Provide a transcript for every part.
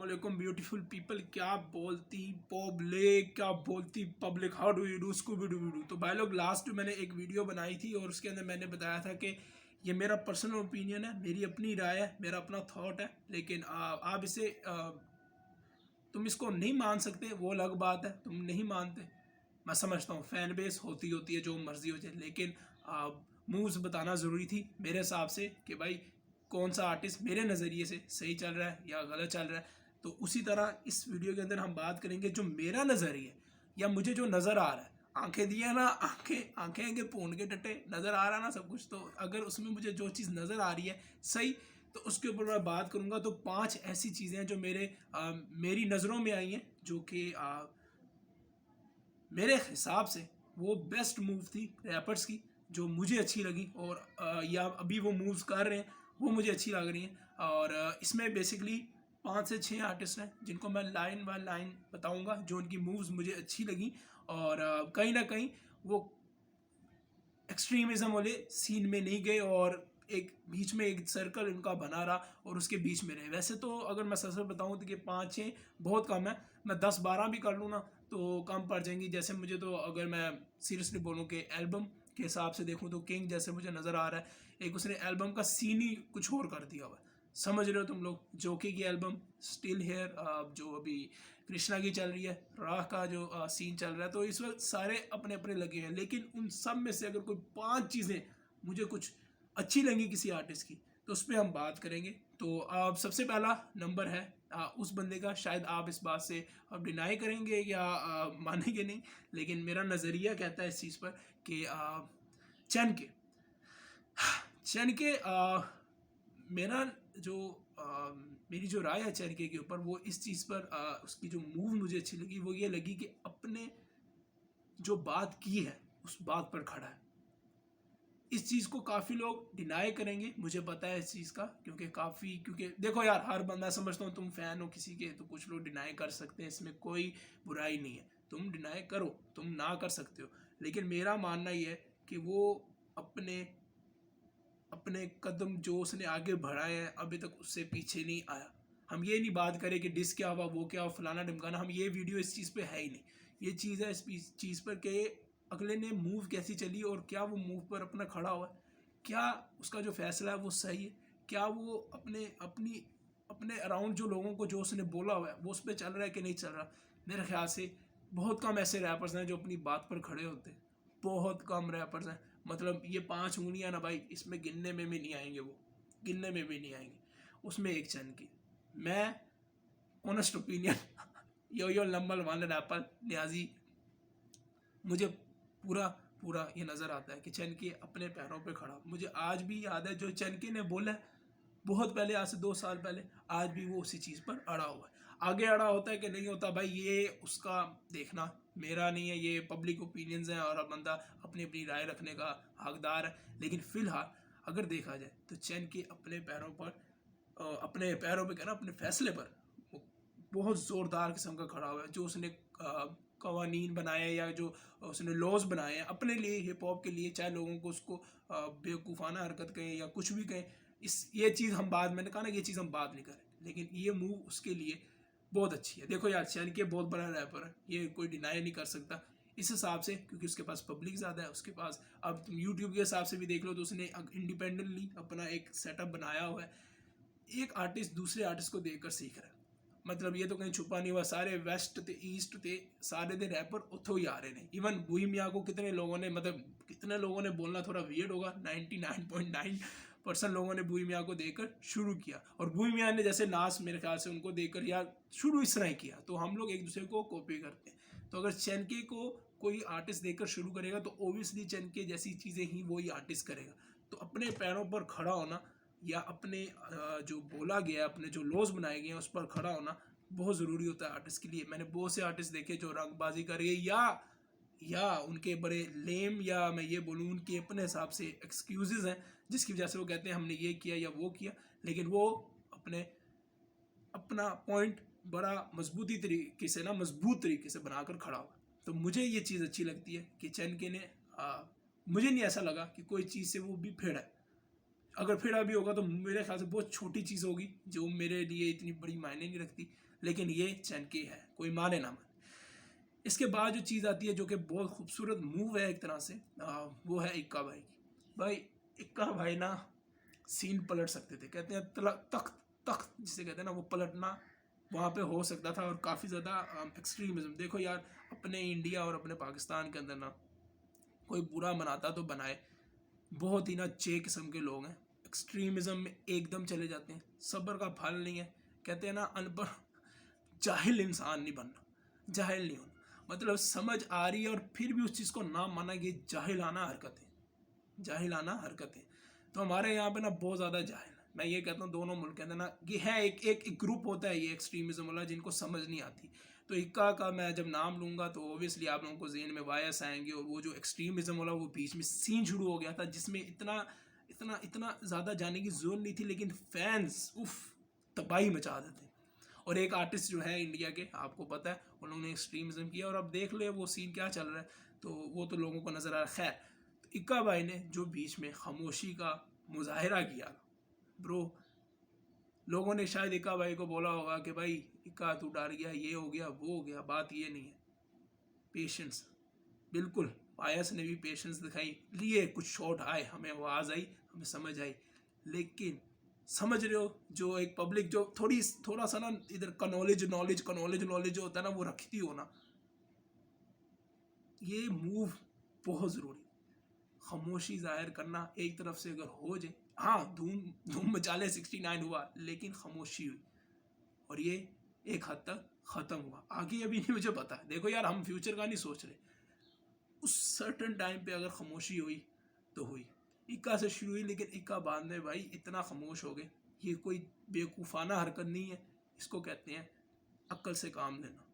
अस्सलामुअलैकुम beautiful people. क्या बोलती पब्लिक, क्या बोलती public, how do you do, Scooby Doo do. तो भाई लोग, लास्ट मैंने एक वीडियो बनाई थी और उसके अंदर मैंने बताया था कि ये मेरा पर्सनल ओपिनियन है, मेरी अपनी राय है, मेरा अपना थॉट है। लेकिन आप इसे तुम इसको नहीं मान सकते, वो अलग बात है। तुम नहीं मानते, मैं समझता हूँ, फैन बेस होती है, जो मर्जी हो जाए। लेकिन मूव्स बताना ज़रूरी थी मेरे हिसाब से कि भाई कौन सा आर्टिस्ट मेरे नज़रिए से सही चल रहा है या गलत चल रहा है। तो उसी तरह इस वीडियो के अंदर हम बात करेंगे जो मेरा नज़रिया या मुझे जो नज़र आ रहा है। आंखें दिया ना, आंखें आंखें आंखें पून के टट्टे नज़र आ रहा ना सब कुछ। तो अगर उसमें मुझे जो चीज़ नज़र आ रही है सही, तो उसके ऊपर मैं बात करूँगा। तो 5 ऐसी चीज़ें हैं जो मेरी नज़रों में आई हैं, जो कि मेरे हिसाब से वो बेस्ट मूव थी रैपर्स की, जो मुझे अच्छी लगी। और या अभी वो मूव्स कर रहे हैं, वो मुझे अच्छी लग रही हैं। और इसमें बेसिकली 5 से 6 आर्टिस्ट हैं जिनको मैं लाइन बाय लाइन बताऊंगा, जो उनकी मूव्स मुझे अच्छी लगी। और कहीं ना कहीं वो एक्सट्रीमिज्म वाले सीन में नहीं गए और एक बीच में एक सर्कल इनका बना रहा और उसके बीच में रहे। वैसे तो अगर मैं सच बताऊं तो कि 5-6 बहुत कम है। मैं 10-12 भी कर लूँ ना तो कम पड़ जाएंगी। जैसे मुझे तो, अगर मैं सीरियसली बोलूँ कि एल्बम के हिसाब से देखूँ तो किंग जैसे मुझे नज़र आ रहा है। एक उसने एल्बम का सीन ही कुछ और कर दिया हुआ है, समझ रहे हो तुम लोग। जोकी की एल्बम स्टिल हेयर, जो अभी कृष्णा की चल रही है, राह का जो सीन चल रहा है, तो इस वक्त सारे अपने अपने लगे हैं। लेकिन उन सब में से अगर कोई 5 चीज़ें मुझे कुछ अच्छी लगी किसी आर्टिस्ट की, तो उस पर हम बात करेंगे। तो अब सबसे पहला नंबर है उस बंदे का। शायद आप इस बात से अब डिनाई करेंगे या मानेंगे नहीं, लेकिन मेरा नज़रिया कहता है इस चीज़ पर कि चैन के चैन के मेरा जो मेरी जो राय है चरके के ऊपर, वो इस चीज़ पर उसकी जो मूव मुझे अच्छी लगी वो ये लगी कि अपने जो बात की है उस बात पर खड़ा है। इस चीज़ को काफ़ी लोग डिनाई करेंगे, मुझे पता है इस चीज़ का, क्योंकि देखो यार, हर बंदा, समझता हूँ तुम फैन हो किसी के, तो कुछ लोग डिनाई कर सकते हैं, इसमें कोई बुराई नहीं है। तुम डिनाई करो, तुम ना कर सकते हो। लेकिन मेरा मानना ये है कि वो अपने अपने कदम जो उसने आगे बढ़ाए हैं अभी तक उससे पीछे नहीं आया। हम ये नहीं बात करें कि डिस क्या हुआ, वो क्या हुआ, फलाना ढिमकाना, हम ये वीडियो इस चीज़ पे है ही नहीं। ये चीज़ है इस चीज़ पर कि अगले ने मूव कैसी चली और क्या वो मूव पर अपना खड़ा हुआ है, क्या उसका जो फैसला है वो सही है, क्या वो अपने अराउंड जो लोगों को जो उसने बोला हुआ है वो उस पर चल रहा है कि नहीं चल रहा। मेरे ख्याल से बहुत कम ऐसे रैपर्स हैं जो अपनी बात पर खड़े होते हैं, बहुत कम रैपर्स हैं। मतलब ये 5 उंगलियां ना भाई, इसमें गिनने में भी नहीं आएंगे, वो गिनने में भी नहीं आएंगे। उसमें एक चन की, मैं ऑनेस्ट ओपिनियन यो नंबर 1 रैपर न्याजी, मुझे पूरा पूरा ये नज़र आता है कि चनके अपने पैरों पे खड़ा। मुझे आज भी याद है जो चनके ने बोला है बहुत पहले, आज से 2 साल पहले, आज भी वो उसी चीज़ पर अड़ा हुआ है। आगे अड़ा होता है कि नहीं होता भाई, ये उसका देखना, मेरा नहीं है। ये पब्लिक ओपिनियंस हैं और अब बंदा अपनी अपनी राय रखने का हकदार है। लेकिन फिलहाल अगर देखा जाए तो चैन के अपने पैरों पर, अपने पैरों पर कहना, अपने फैसले पर बहुत ज़ोरदार किस्म का खड़ा हुआ है। जो उसने कवानीन बनाए या जो उसने लॉज बनाए हैं अपने लिए, हिप हॉप के लिए, चाहे लोगों को उसको बेवकूफ़ाना हरकत कहें या कुछ भी कहें, ये चीज़ हम बाद, मैंने कहा ना, ये चीज़ हम बात नहीं करें। लेकिन ये मूव उसके लिए बहुत अच्छी है। देखो यार, चैन के बहुत बड़ा रैपर है, ये कोई डिनाई नहीं कर सकता इस हिसाब से, क्योंकि उसके पास पब्लिक ज़्यादा है। उसके पास, अब तुम यूट्यूब के हिसाब से भी देख लो तो उसने इंडिपेंडेंटली अपना एक सेटअप बनाया हुआ है। एक आर्टिस्ट दूसरे आर्टिस्ट को देखकर सीख रहा है। मतलब ये तो कहीं छुपा नहीं हुआ, सारे वेस्ट थे, ईस्ट थे, सारे दे रैपर उतो ही आ रहे हैं। इवन बुई मियाँ को कितने लोगों ने, मतलब कितने लोगों ने, बोलना थोड़ा वियर्ड होगा, 99.9% लोगों ने बुई मियाँ को देखकर शुरू किया। और बुई मियाँ ने जैसे नास, मेरे ख्याल से उनको देखकर यार शुरू इस तरह किया। तो हम लोग एक दूसरे को कॉपी करते हैं। तो अगर चैनके को कोई आर्टिस्ट देखकर शुरू करेगा तो ओबियसली चैनके जैसी चीज़ें ही वही आर्टिस्ट करेगा। तो अपने पैरों पर खड़ा होना या अपने जो बोला गया, अपने जो लॉज बनाए गए हैं उस पर खड़ा होना बहुत ज़रूरी होता है आर्टिस्ट के लिए। मैंने बहुत से आर्टिस्ट देखे जो रंगबाजी कर रहे या उनके बड़े लेम, या मैं ये बोलूँ उनके अपने हिसाब से एक्सक्यूज़ेज़ हैं जिसकी वजह से वो कहते हैं हमने ये किया या वो किया। लेकिन वो अपना पॉइंट बड़ा मजबूत तरीके से बनाकर खड़ा हुआ। तो मुझे ये चीज़ अच्छी लगती है कि चैनके ने मुझे नहीं ऐसा लगा कि कोई चीज़ से वो भी फिर है। अगर फिर अभी होगा तो मेरे ख्याल से बहुत छोटी चीज़ होगी जो मेरे लिए इतनी बड़ी मायने नहीं रखती, लेकिन ये चैनके है, कोई माने ना माने। इसके बाद जो चीज़ आती है जो कि बहुत खूबसूरत मूव है एक तरह से, वो है इक्का भाई की। भाई इक्का भाई ना सीन पलट सकते थे, कहते हैं तख्त तख्त जिसे कहते हैं ना, वो पलटना वहाँ पे हो सकता था। और काफ़ी ज़्यादा एक्सट्रीमिज्म, देखो यार अपने इंडिया और अपने पाकिस्तान के अंदर ना कोई बुरा मनाता तो बनाए, बहुत ही ना चे किस्म के लोग हैं, एक्सट्रीमिज्म में एकदम चले जाते हैं, सब्र का फल नहीं है। कहते हैं ना अनपढ़ जाहिल इंसान नहीं बनना, जाहिल नहीं होना, मतलब समझ आ रही है और फिर भी उस चीज़ को ना माना, कि जाहिलाना हरकतें, जाहिलाना हरकतें। तो हमारे यहाँ पे ना बहुत ज़्यादा जाहिल है। मैं ये कहता हूँ दोनों मुल्क के अंदर ना ये है, एक ग्रुप होता है ये एक्सट्रीमिज्म वाला, जिनको समझ नहीं आती। तो इक्का का मैं जब नाम लूँगा तो ओबियसली आप लोगों को जेहन में वायस आएंगे, और वो जो एक्सट्रीमिज्म वाला वो बीच में सीन शुरू हो गया था, जिसमें इतना इतना इतना ज़्यादा जाने की जरूरत नहीं थी, लेकिन फैंस उफ तबाही मचा देते। और एक आर्टिस्ट जो है इंडिया के, आपको पता है उन्होंने एक्सट्रीमिज्म किया, और अब देख ले वो सीन क्या चल रहा है, तो वो तो लोगों को नज़र आ रहा है। खैर, तो इक्का भाई ने जो बीच में खामोशी का मुजाहरा किया ब्रो, लोगों ने शायद इक्का भाई को बोला होगा कि भाई इक्का तू डर गया, ये हो गया वो हो गया, बात ये नहीं है। पेशेंस, बिल्कुल पायस ने भी पेशेंस दिखाई, लिए कुछ शॉट आए, हमें आवाज़ आई, हमें समझ आई, लेकिन समझ रहे हो जो एक पब्लिक जो थोड़ा सा ना इधर का नॉलेज नॉलेज नॉलेज नॉलेज जो होता है ना वो रखती हो ना, ये मूव बहुत ज़रूरी। खामोशी जाहिर करना एक तरफ से अगर हो जाए, हाँ धूम धूम मचाले 69 हुआ, लेकिन खामोशी हुई, और ये एक हद तक ख़त्म हुआ। आगे अभी नहीं मुझे पता, देखो यार हम फ्यूचर का नहीं सोच रहे, उस सर्टन टाइम पे अगर खामोशी हुई तो हुई। इक्का से शुरू हुई, लेकिन इक्का बाद में भाई इतना खामोश हो गए, ये कोई बेवकूफ़ाना हरकत नहीं है, इसको कहते हैं अक्ल से काम लेना,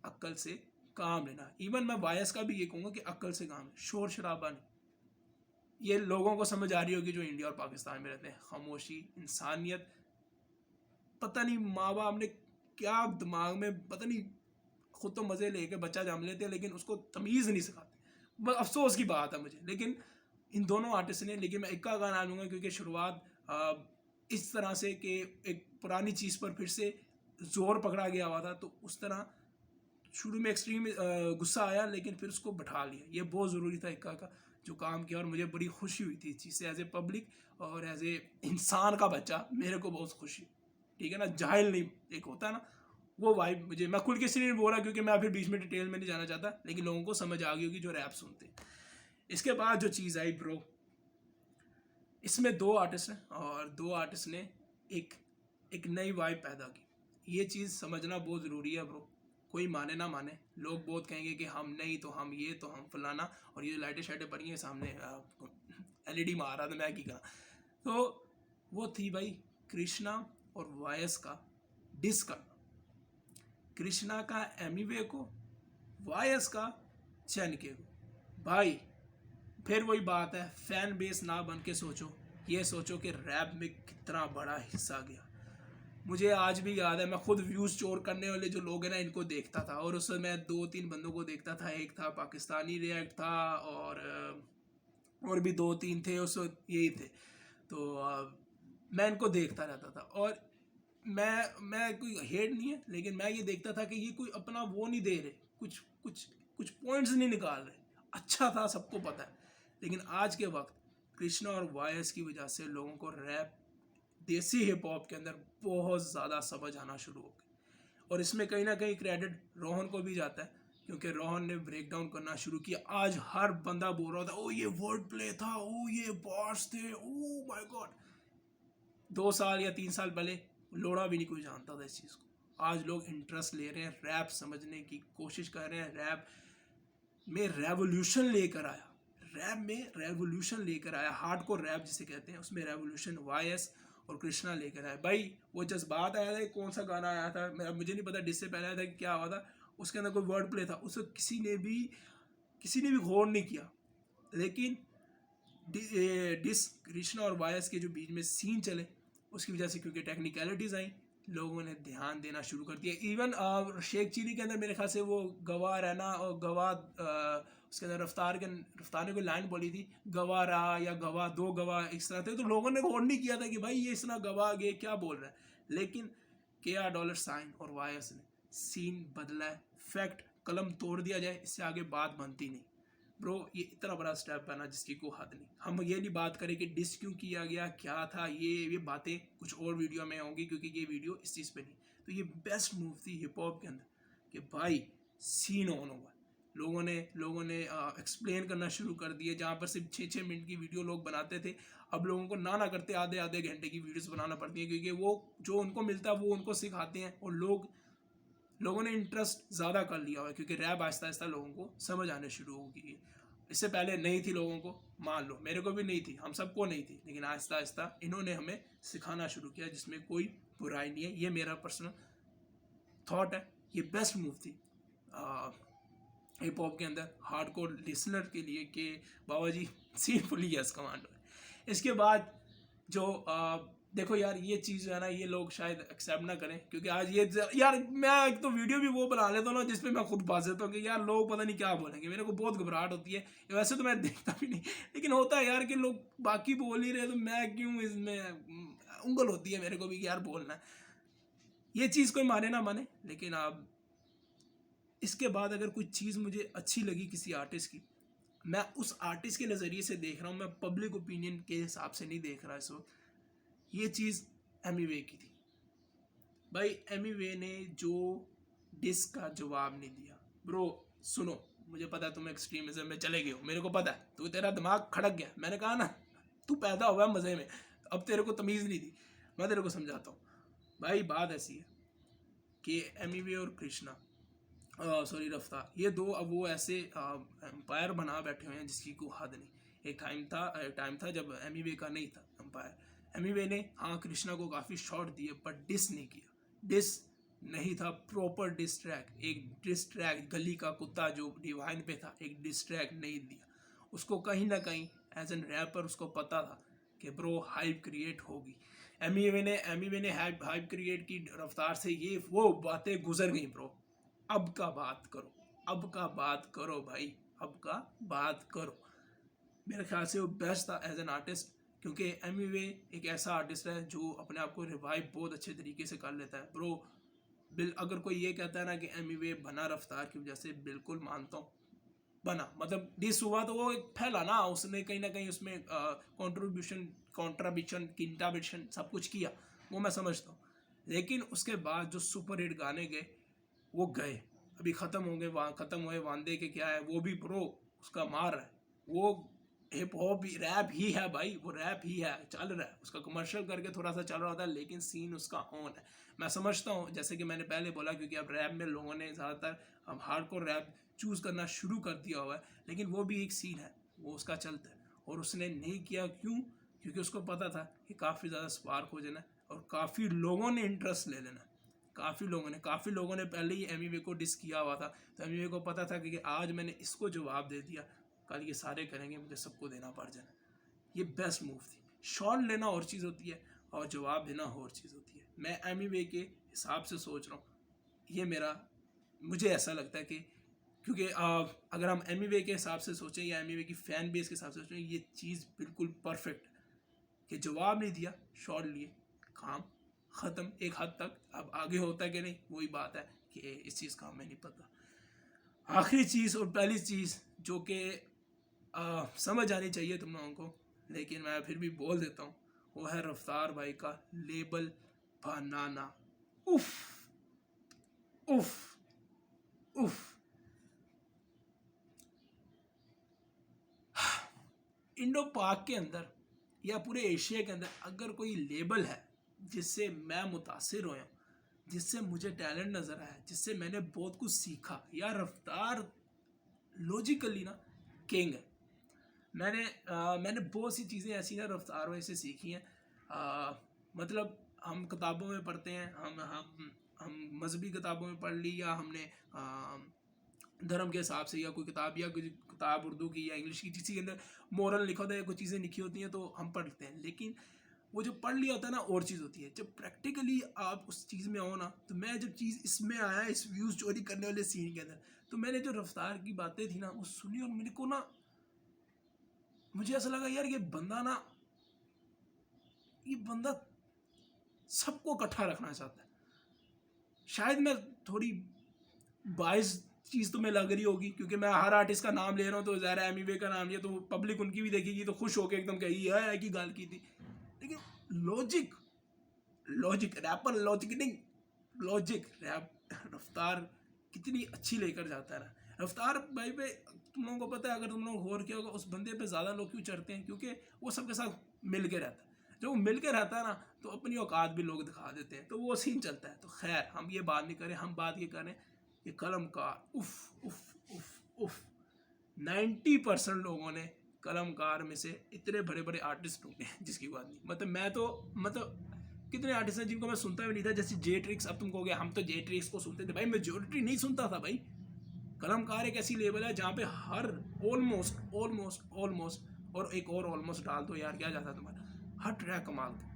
अक्ल से काम लेना। इवन मैं बायस का भी ये कहूँगा कि अक्ल से काम, शोर शराबा नहीं। ये लोगों को समझ आ रही होगी जो इंडिया और पाकिस्तान में रहते हैं, खामोशी, इंसानियत। पता नहीं माँ बाप ने क्या दिमाग में, पता नहीं, खुद तो मज़े लेके बच्चा जम लेते हैं, लेकिन उसको तमीज़ नहीं सिखाते। बस अफसोस की बात है मुझे, लेकिन इन दोनों आर्टिस्ट ने, लेकिन मैं इक्का का नाम लूँगा क्योंकि शुरुआत इस तरह से कि एक पुरानी चीज़ पर फिर से जोर पकड़ा गया हुआ था, तो उस तरह शुरू में एक्सट्रीम गुस्सा आया, लेकिन फिर उसको बैठा लिया। ये बहुत ज़रूरी था इक्का का जो काम किया, और मुझे बड़ी खुशी हुई थी इस चीज़ से, एज ए पब्लिक और एज ए इंसान का बच्चा मेरे को बहुत खुशी। ठीक है ना, जाहिल नहीं, एक होता है ना वो वाइब मुझे, मैं खुल के इसलिए नहीं बोल रहा क्योंकि मैं फिर बीच में डिटेल में नहीं जाना चाहता, लेकिन लोगों को समझ आ गई होगी जो रैप सुनते हैं। इसके बाद जो चीज़ आई ब्रो, इसमें दो आर्टिस्ट हैं, और दो आर्टिस्ट ने एक एक नई वाइब पैदा की। ये चीज़ समझना बहुत ज़रूरी है ब्रो, कोई माने ना माने, लोग बहुत कहेंगे कि हम नहीं तो हम ये तो हम फलाना, और ये लाइटें शाइटें पड़ी हैं सामने, एलईडी मार रहा था मैं की कहा। तो वो थी भाई कृष्णा और वायस का डिस करना, कृष्णा का एमीवे को, वायस का चैनके को। भाई फिर वही बात है, फैन बेस ना बन के सोचो, ये सोचो कि रैप में कितना बड़ा हिस्सा गया। मुझे आज भी याद है, मैं खुद व्यूज़ चोर करने वाले जो लोग हैं ना इनको देखता था, और उस समय 2-3 बंदों को देखता था, एक था पाकिस्तानी रिएक्ट था, और भी 2-3 थे उस वक्त, यही थे। तो मैं इनको देखता रहता था, और मैं कोई हेट नहीं है, लेकिन मैं ये देखता था कि ये कोई अपना वो नहीं दे रहे, कुछ कुछ कुछ पॉइंट्स नहीं निकाल रहे। अच्छा था, सबको पता है, लेकिन आज के वक्त कृष्णा और वायस की वजह से लोगों को रैप, देसी हिप हॉप के अंदर बहुत ज़्यादा समझ आना शुरू हो गई। और इसमें कहीं ना कहीं क्रेडिट रोहन को भी जाता है, क्योंकि रोहन ने ब्रेक डाउन करना शुरू किया। आज हर बंदा बोल रहा था ओ ये वर्ड प्ले था, ओ ये बार्स थे, ओ माय गॉड। 2 साल या 3 साल पहले लोड़ा भी नहीं कोई जानता था इस चीज़ को। आज लोग इंटरेस्ट ले रहे हैं, रैप समझने की कोशिश कर रहे हैं, रैप में रेवोल्यूशन लेकर आया, रैप में रेवोल्यूशन लेकर आया, हार्डकोर रैप जिसे कहते हैं उसमें रेवोल्यूशन वायस और कृष्णा लेकर आया। भाई वो जज्बात आया था, कौन सा गाना आया था मुझे नहीं पता, डिस से पहले आया था कि क्या हुआ था, उसके अंदर कोई वर्ड प्ले था, उसे किसी ने भी गौर नहीं किया। लेकिन डिस कृष्णा और वायस के जो बीच में सीन चले, उसकी वजह से क्योंकि टेक्निकलिटीज़ आई, लोगों ने ध्यान देना शुरू कर दिया। इवन शेख चिली के अंदर मेरे ख्याल से वो गवाह रहना और गवाह उसके अंदर रफ्तार ने कोई लाइन बोली थी, गवा रहा या गवा दो गवाह इस तरह थे, तो लोगों ने गौर नहीं किया था कि भाई ये इतना गवा गए क्या बोल रहा है। लेकिन $, और वायस ने सीन बदला है, फैक्ट कलम तोड़ दिया जाए, इससे आगे बात बनती नहीं ब्रो। ये इतना बड़ा स्टेप है ना जिसकी कोई हद नहीं। हम ये नहीं बात करें कि डिस क्यों किया गया, क्या था, ये बातें कुछ और वीडियो में होंगी, क्योंकि ये वीडियो इस चीज़ पे नहीं। तो ये बेस्ट मूव थी हिप हॉप के अंदर कि भाई सीन ऑन हुआ, लोगों ने एक्सप्लेन करना शुरू कर दिए। जहाँ पर सिर्फ 6-6 मिनट की वीडियो लोग बनाते थे, अब लोगों को ना करते आधे आधे घंटे की वीडियोस बनाना पड़ती है, क्योंकि वो जो उनको मिलता है वो उनको सिखाते हैं, और लोगों ने इंटरेस्ट ज़्यादा कर लिया हुआ है, क्योंकि रैप आहिस्ता आहिस्ता लोगों को समझ आने शुरू होगी। इससे पहले नहीं थी लोगों को, मान लो मेरे को भी नहीं थी, हम सबको नहीं थी, लेकिन आहिस्ता आहिस्ता इन्होंने हमें सिखाना शुरू किया, जिसमें कोई बुराई नहीं है। ये मेरा पर्सनल थॉट है, ये बेस्ट मूव थी हिप हॉप के अंदर हार्डकोर लिसनर के लिए कि बाबा जी सीन फुली यस कमांडो। इसके बाद जो देखो यार, ये चीज़ है ना, ये लोग शायद एक्सेप्ट ना करें, क्योंकि आज ये यार मैं एक तो वीडियो भी वो बना लेता हूँ ना जिसपे मैं खुद फंस जाता हूँ कि यार लोग पता नहीं क्या बोलेंगे, मेरे को बहुत घबराहट होती है। वैसे तो मैं देखता भी नहीं, लेकिन होता है यार कि लोग बाकी बोल ही रहे तो मैं क्यों इसमें, उंगल होती है मेरे को भी कि यार बोलना है। ये चीज़ कोई माने ना माने, लेकिन आप इसके बाद अगर कोई चीज़ मुझे अच्छी लगी किसी आर्टिस्ट की, मैं उस आर्टिस्ट के नज़रिए से देख रहा हूँ, मैं पब्लिक ओपिनियन के हिसाब से नहीं देख रहा इस वक्त। ये चीज़ एमी वे की थी भाई। एमी वे ने जो डिस का जवाब नहीं दिया ब्रो। सुनो, मुझे पता है तुम एक्सट्रीमिज्म में चले गए हो, मेरे को पता है, तो तेरा दिमाग खड़क गया। मैंने कहा ना, तू पैदा हुआ मज़े में, अब तेरे को तमीज़ नहीं थी। मैं तेरे को समझाता हूँ भाई। बात ऐसी है कि एमी वे और कृष्णा, सॉरी रफ्तार, ये दो अब वो ऐसे एम्पायर बना बैठे हुए हैं जिसकी कोई हद नहीं। एक टाइम था जब एमी वे का नहीं था एम्पायर। एमी वे ने हाँ कृष्णा को काफ़ी शॉट दिए, पर डिस नहीं किया। डिस नहीं था, प्रॉपर डिस ट्रैक, एक डिस ट्रैक गली का कुत्ता जो डिवाइन पे था, एक डिस ट्रैक नहीं दिया उसको। कहीं ना कहीं एज एन रैपर उसको पता था कि ब्रो हाइप क्रिएट होगी। एमी वे ने हाइप क्रिएट की रफ्तार से, ये वो बातें गुजर गई ब्रो। अब का बात करो, अब का बात करो भाई, अब का बात करो। मेरे ख्याल से वो बेस्ट था एज एन आर्टिस्ट, क्योंकि एमी वे एक ऐसा आर्टिस्ट है जो अपने आप को रिवाइव बहुत अच्छे तरीके से कर लेता है ब्रो। अगर कोई ये कहता है ना कि एमी वे बना रफ्तार की वजह से, बिल्कुल मानता हूँ बना। मतलब डिस हुआ तो वो एक फैला ना, उसने कहीं ना कहीं उसमें कंट्रीब्यूशन सब कुछ किया, वो मैं समझता हूँ। लेकिन उसके बाद जो सुपर हिट गाने गए वो गए, अभी ख़त्म होंगे, ख़त्म हुए वांदे के क्या है, वो भी प्रो उसका मार है। वो हिप हॉप भी रैप ही है भाई, वो रैप ही है, चल रहा है, उसका कमर्शियल करके थोड़ा सा चल रहा था, लेकिन सीन उसका ऑन है। मैं समझता हूँ, जैसे कि मैंने पहले बोला, क्योंकि अब रैप में लोगों ने ज़्यादातर अब हार्डकोर रैप चूज़ करना शुरू कर दिया हुआ है, लेकिन वो भी एक सीन है, वो उसका चलता है। और उसने नहीं किया क्यों? क्योंकि उसको पता था कि काफ़ी ज़्यादा स्पार्क हो जाना और काफ़ी लोगों ने इंटरेस्ट ले लेना। काफ़ी लोगों ने पहले ही एमी वे को डिस किया हुआ था, तो एमी वे को पता था कि आज मैंने इसको जवाब दे दिया, कल ये सारे करेंगे, मुझे सबको देना पड़ जाना। ये बेस्ट मूव थी। शॉट लेना और चीज़ होती है और जवाब देना और चीज़ होती है। मैं एमी वे के हिसाब से सोच रहा हूँ, ये मुझे ऐसा लगता है कि क्योंकि अगर हम एमी वे के हिसाब से सोचें या एमी वे की फ़ैन बेस के हिसाब से सोचें, ये चीज़ बिल्कुल परफेक्ट है कि जवाब नहीं दिया, शॉट लिए, काम ख़त्म एक हद तक। अब आगे होता है कि नहीं, वही बात है कि इस चीज़ का हमें नहीं पता। आखिरी चीज़ और पहली चीज़ जो कि समझ आनी चाहिए तुम लोगों को, लेकिन मैं फिर भी बोल देता हूँ, वो है रफ्तार भाई का लेबल बनाना। उफ उफ उफ। इंडो पाक के अंदर या पूरे एशिया के अंदर अगर कोई लेबल है जिससे मैं मुतासिर हुआ, जिससे मुझे टैलेंट नज़र आया, जिससे मैंने बहुत कुछ सीखा, या रफ्तार लॉजिकली ना किंग है। मैंने बहुत सी चीज़ें ऐसी ना रफ्तार भाई से सीखी हैं। मतलब हम किताबों में पढ़ते हैं, हम मजहबी किताबों में पढ़ ली, या हमने धर्म के हिसाब से, या कोई किताब, या कोई किताब उर्दू की या इंग्लिश की किसी के अंदर मोरल लिखा होता है, कुछ चीज़ें लिखी होती हैं तो हम पढ़ते हैं। लेकिन वो जो पढ़ लिया होता है ना, और चीज़ होती है जब प्रैक्टिकली आप उस चीज़ में आओ ना। तो मैं जब चीज़ इसमें आया, इस व्यूज़ चोरी करने वाले सीन के अंदर, तो मैंने जो रफ्तार की बातें थी ना वो सुनी और मेरे को ना, मुझे ऐसा लगा यार ये बंदा सबको इकट्ठा रखना चाहता है। शायद मैं थोड़ी बाइस चीज़ तुम्हें लग रही होगी क्योंकि मैं हर आर्टिस्ट का नाम ले रहा हूँ, तो ज़ाहिर है एमिवे का नाम लिया तो पब्लिक उनकी भी देखेगी तो खुश होकर एकदम कही है कि गाल की थी। लेकिन लॉजिक रैपर लॉजिक नहीं, लॉजिक रैप रफ्तार कितनी अच्छी लेकर जाता है ना। रफ्तार भाई पे तुम लोगों को पता है, अगर तुम लोग गौर किया होगा उस बंदे पे ज़्यादा लोग क्यों चढ़ते हैं, क्योंकि वो सबके साथ मिल के रहता है। जब वो मिल के रहता है ना तो अपनी औकात भी लोग दिखा देते हैं, तो वो सीन चलता है। तो खैर हम ये बात नहीं करें, हम बात ये करें कि कलमकार उफ उफ उफ उफ 90% लोगों ने कलमकार में से इतने बड़े बड़े आर्टिस्ट ढूंढे हैं जिसकी बात नहीं। मतलब मैं तो कितने आर्टिस्ट हैं जिनको मैं सुनता भी नहीं था, जैसे जे ट्रिक्स। अब तुम कहोगे हम तो जे ट्रिक्स को सुनते थे, भाई मेजोरिटी नहीं सुनता था भाई। कलमकार एक ऐसी लेवल है जहाँ पे हर ऑलमोस्ट और एक और ऑलमोस्ट डाल दो यार, क्या जाता है तुम्हारा, हर ट्रैक कमाल का।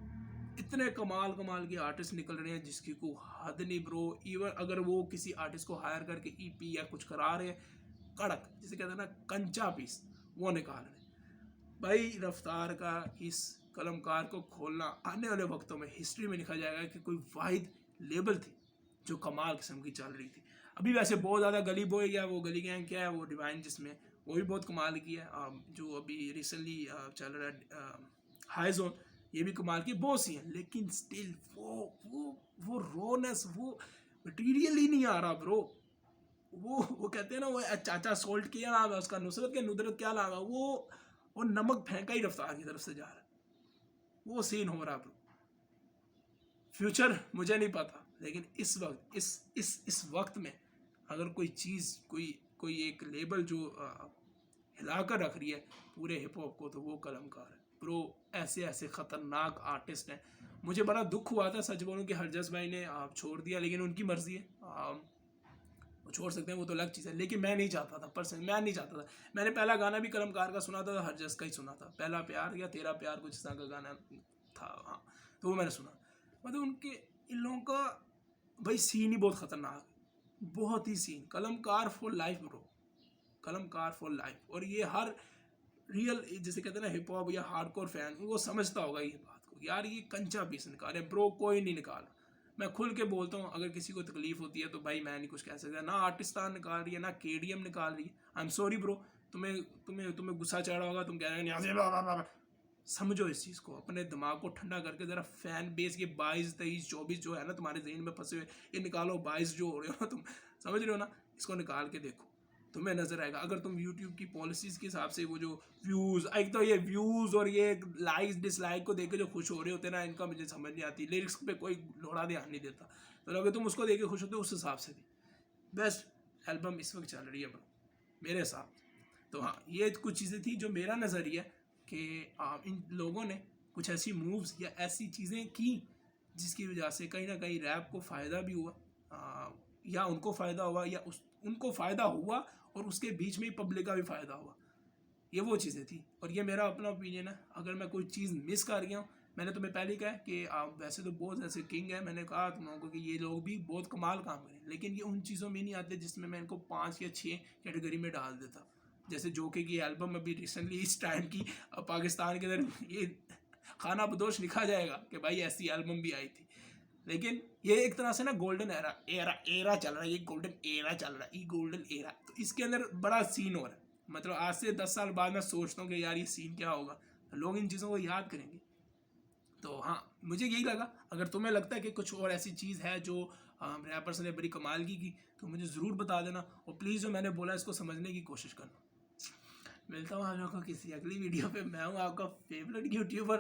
इतने कमाल के आर्टिस्ट निकल रहे हैं जिसकी को हद नहीं ब्रो। इवन अगर वो किसी आर्टिस्ट को हायर करके ईपी या कुछ करा रहे हैं, कड़क जिसे कहते हैं ना कंचा पीस, वो निकाल रहे हैं भाई। रफ्तार का इस कलमकार को खोलना आने वाले वक्तों में हिस्ट्री में लिखा जाएगा कि कोई वाहिद लेबल थी जो कमाल किस्म की चल रही थी। अभी वैसे बहुत ज़्यादा गली बॉय या वो गली गैंग क्या है वो डिवाइन, जिसमें वो भी बहुत कमाल की है। जो अभी रिसेंटली चल रहा है हाई जोन, ये भी कमाल की बहुत सी हैं, लेकिन स्टिल वो रोनेस, वो मटीरियल ही नहीं आ रहा ब्रो। वो कहते हैं ना, वो चाचा सोल्ट क्या नाम है उसका, नुसरत के नुदरत क्या नाम है, वो नमक फेंका ही रफ्तार की तरफ से जा रहा है, वो सीन हो रहा ब्रो। फ्यूचर मुझे नहीं पता, लेकिन इस वक्त इस वक्त में अगर कोई चीज़ कोई एक लेबल जो हिलाकर रख रही है पूरे हिप हॉप को, तो वो कलमकार है ब्रो। ऐसे ख़तरनाक आर्टिस्ट हैं। मुझे बड़ा दुख हुआ था सच बोलूं कि हरजस भाई ने छोड़ दिया, लेकिन उनकी मर्जी है, वो छोड़ सकते हैं, वो तो अलग चीज़ है। लेकिन मैं नहीं चाहता था, पर्सनली मैं नहीं चाहता था। मैंने पहला गाना भी कलमकार का सुना था, हरजस का ही सुना था, पहला प्यार या तेरा प्यार कुछ इस तरह का गाना था, हाँ, तो वो मैंने सुना। मतलब उनके इन लोगों का भाई सीन ही बहुत ख़तरनाक, बहुत ही scene. Kalamkaar for life bro, Kalamkaar for life. और ये हर रियल जैसे कहते हैं ना हिप हॉप या हार्डकोर फैन, वो समझता होगा ये बात को, यार ये कंचा पीस निकाले ब्रो, कोई नहीं निकाला। मैं खुल के बोलता हूँ, अगर किसी को तकलीफ होती है तो भाई मैं नहीं कुछ कह सकता। ना आर्टिस्तान निकाल रही है, ना केडीएम निकाल रही है। आई एम सॉरी ब्रो, तुम्हें गुस्सा चढ़ा होगा, तुम कह रहे हैं, समझो इस चीज़ को, अपने दिमाग को ठंडा करके ज़रा फैन बेस के 22, 23, 24 जो है ना तुम्हारे जहन में फंसे हुए, ये निकालो। 22 जो हो रहे हो तुम, समझ रहे हो ना, इसको निकाल के देखो, तुम्हें नजर आएगा। अगर तुम यूट्यूब की पॉलिसीज के हिसाब से वो जो व्यूज़, एक तो ये व्यूज़ और ये लाइक्स डिसलाइक को देख के जो खुश हो रहे होते हैं ना, इनका मुझे समझ नहीं आती। लिरिक्स पे कोई लोड़ा ध्यान नहीं देता, तो अगर तुम उसको देख के खुश होते हो उस हिसाब से भी बेस्ट एल्बम इस वक्त चल रही है ब्रो मेरे हिसाब। तो हाँ, ये कुछ चीज़ें थी जो मेरा नज़रिया कि इन लोगों ने कुछ ऐसी मूव्स या ऐसी चीज़ें की जिसकी वजह से कहीं ना कहीं रैप को फ़ायदा भी हुआ, या उनको फ़ायदा हुआ, या उनको फ़ायदा हुआ और उसके बीच में ही पब्लिक का भी फ़ायदा हुआ। ये वो चीज़ें थी, और ये मेरा अपना ओपिनियन है। अगर मैं कोई चीज़ मिस कर गया हूँ, मैंने तुम्हें पहले कहा कि वैसे तो बहुत ऐसे किंग है, मैंने कहा तुम लोगों को कि ये लोग भी बहुत कमाल काम करें, लेकिन ये उन चीज़ों में नहीं आते जिसमें मैं इनको 5 या 6 कैटेगरी में डाल देता। जैसे जोके की एल्बम अभी रिसेंटली इस टाइम की पाकिस्तान के अंदर ये खाना बदोश लिखा जाएगा कि भाई ऐसी एल्बम भी आई थी। लेकिन ये एक तरह से ना गोल्डन एरा चल रहा है, ये गोल्डन एरा चल रहा है, ये गोल्डन एरा, तो इसके अंदर बड़ा सीन हो रहा है। मतलब आज से 10 साल बाद मैं सोचता हूँ कि यार ये सीन क्या होगा, तो लोग इन चीज़ों को याद करेंगे। तो हाँ, मुझे यही लगा। अगर तुम्हें लगता है कि कुछ और ऐसी चीज़ है जो रैपर्स ने बड़ी कमाल की तो मुझे ज़रूर बता देना, और प्लीज़ जो मैंने बोला इसको समझने की कोशिश करना। मिलता हूँ आप लोगों को किसी अगली वीडियो पे। मैं हूँ आपका फेवरेट यूट्यूबर।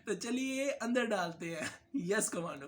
तो चलिए अंदर डालते हैं, यस कमांडो।